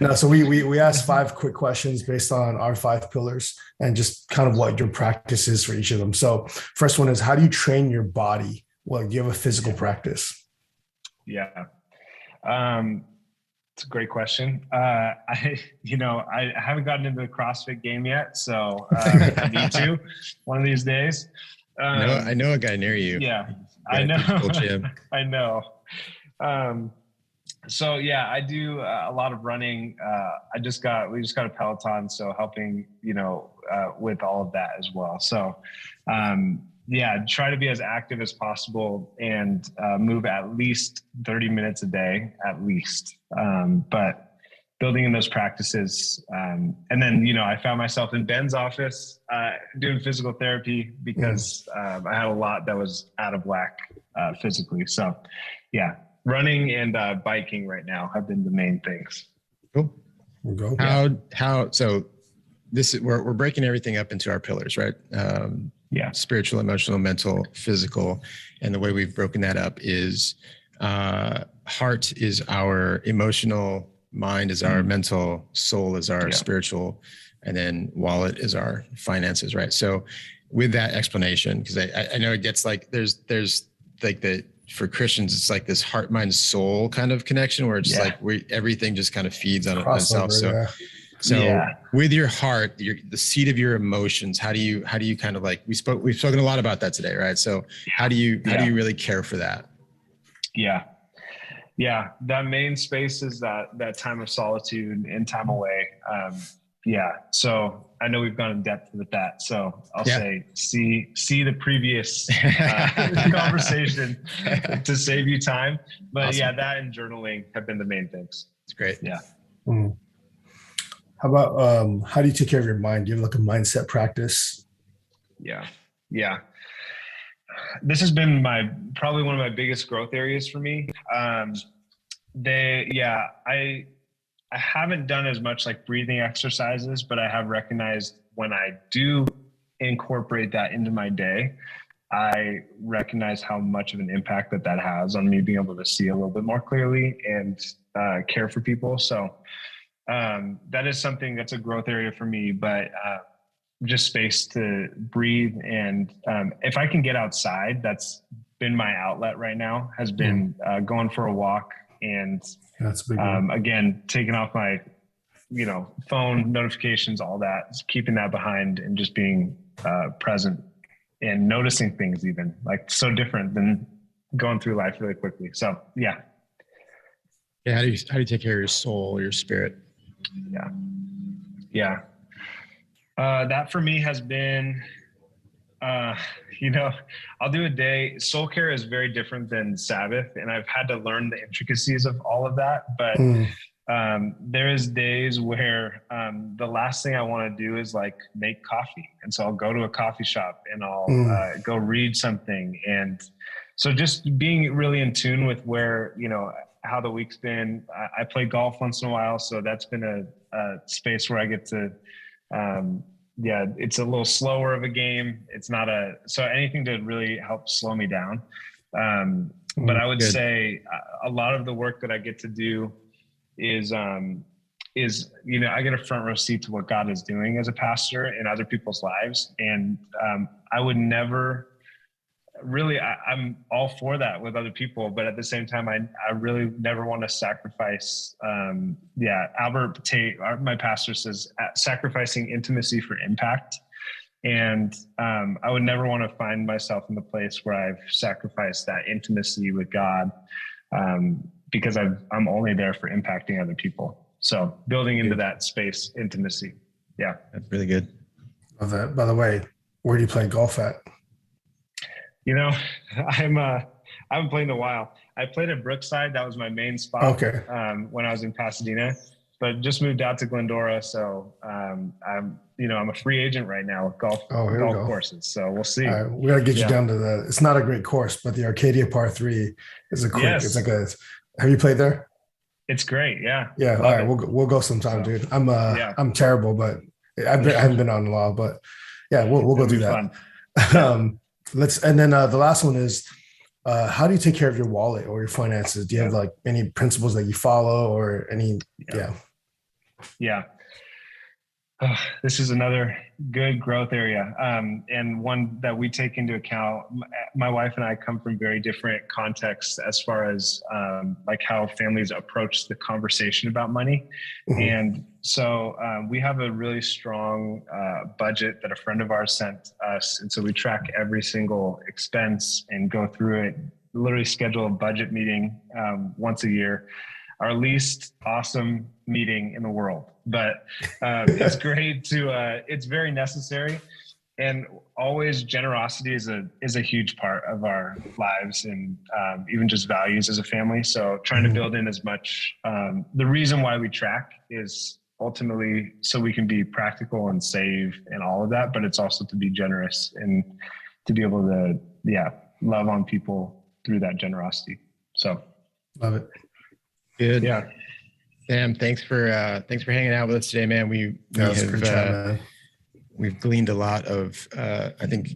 No, so we asked 5 quick questions based on our 5 pillars and just kind of what your practice is for each of them. So first one is, how do you train your body? Well, do you have a physical practice? Yeah. It's a great question. I haven't gotten into the CrossFit game yet, so I need to one of these days. I know a guy near you. Yeah, I know. I know. So yeah, I do a lot of running. We just got a Peloton, so helping, with all of that as well. So, try to be as active as possible and move at least 30 minutes a day, at least. But building in those practices. And then, I found myself in Ben's office doing physical therapy because I had a lot that was out of whack physically. So yeah, running and biking right now have been the main things. Cool. We'll go. So this is, we're breaking everything up into our pillars, right? Spiritual, emotional, mental, physical. And the way we've broken that up is heart is our emotional, mind is our mental, soul is our spiritual, and then wallet is our finances, right? So with that explanation, because I know it gets like there's like for Christians, it's like this heart, mind, soul kind of connection where it's like everything just kind of feeds on itself. So with your heart, the seat of your emotions, how do you kind of like, we've spoken a lot about that today, right? So how do you really care for that? Yeah. That main space is that time of solitude and time away. So I know we've gone in depth with that. So I'll say, see the previous conversation to save you time. But awesome. That and journaling have been the main things. It's great. Yeah. Mm. How about, how do you take care of your mind? Do you have like a mindset practice? Yeah. This has been probably one of my biggest growth areas for me. I haven't done as much like breathing exercises, but I have recognized when I do incorporate that into my day, I recognize how much of an impact that has on me being able to see a little bit more clearly and care for people. So that is something that's a growth area for me, but just space to breathe. And if I can get outside, that's been my outlet right now, has been going for a walk and that's big again, taking off my, phone notifications, all that, keeping that behind and just being present and noticing things, even like so different than going through life really quickly. So, yeah. How do you take care of your soul, your spirit? Yeah. That for me has been, I'll do a day. Soul care is very different than Sabbath, and I've had to learn the intricacies of all of that. But there is days where the last thing I want to do is like make coffee, and so I'll go to a coffee shop and I'll go read something. And so just being really in tune with where how the week's been. I play golf once in a while, so that's been a space where I get to. It's a little slower of a game. It's not so anything to really help slow me down. But I would say a lot of the work that I get to do is I get a front row seat to what God is doing as a pastor in other people's lives. And I would never really, I'm all for that with other people, but at the same time, I really never want to sacrifice. Albert Tate, my pastor, says sacrificing intimacy for impact. And I would never want to find myself in the place where I've sacrificed that intimacy with God because I'm only there for impacting other people. So building into that space, intimacy. Yeah. That's really good. Love that. By the way, where do you play golf at? I haven't played in a while. I played at Brookside. That was my main spot. Okay. When I was in Pasadena, but just moved out to Glendora. So I'm a free agent right now with golf courses. So we'll see. All right, we got to get you down to it's not a great course, but the Arcadia Par 3 is a quick. Yes. It's like have you played there? It's great. Yeah. Yeah. All right. We'll go sometime, dude. I'm terrible, but I haven't been on in a while, but yeah, we'll go do that. And then the last one is, how do you take care of your wallet or your finances? Do you have like any principles that you follow or any? Yeah. This is another good growth area. And one that we take into account. My wife and I come from very different contexts as far as like how families approach the conversation about money. Mm-hmm. And so we have a really strong budget that a friend of ours sent us. And so we track every single expense and go through it, literally schedule a budget meeting once a year. Our least awesome meeting in the world, but it's great it's very necessary. And always generosity is a huge part of our lives and even just values as a family. So trying to build in as much, the reason why we track is ultimately so we can be practical and save and all of that, but it's also to be generous and to be able to, love on people through that generosity. So love it. Good. Yeah. Sam, thanks for hanging out with us today, man. We've gleaned a lot of, I think,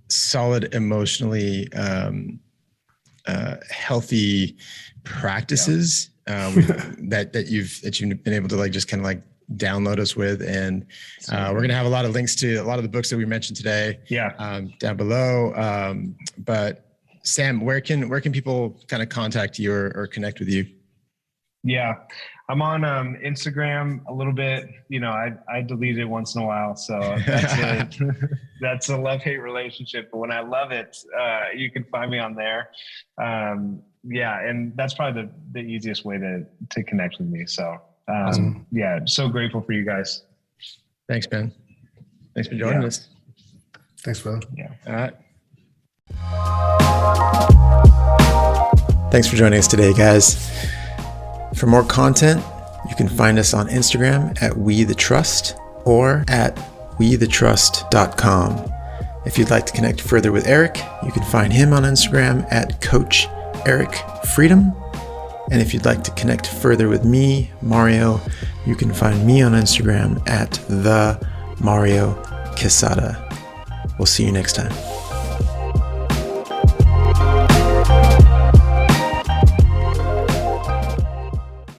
solid, emotionally healthy practices that you've been able to like just kind of like download us with. And we're going to have a lot of links to a lot of the books that we mentioned today down below. But Sam, where can people kind of contact you or connect with you? Yeah, I'm on Instagram a little bit. I delete it once in a while. So that's a love-hate relationship. But when I love it, you can find me on there. And that's probably the easiest way to connect with me. So awesome. So grateful for you guys. Thanks, Ben. Thanks for joining us. Thanks, brother. Yeah. All right. Thanks for joining us today, guys. For more content, you can find us on Instagram at WeTheTrust or at WeTheTrust.com. If you'd like to connect further with Eric, you can find him on Instagram at Coach Eric Freedom. And if you'd like to connect further with me, Mario, you can find me on Instagram at the Mario Quesada. We'll see you next time.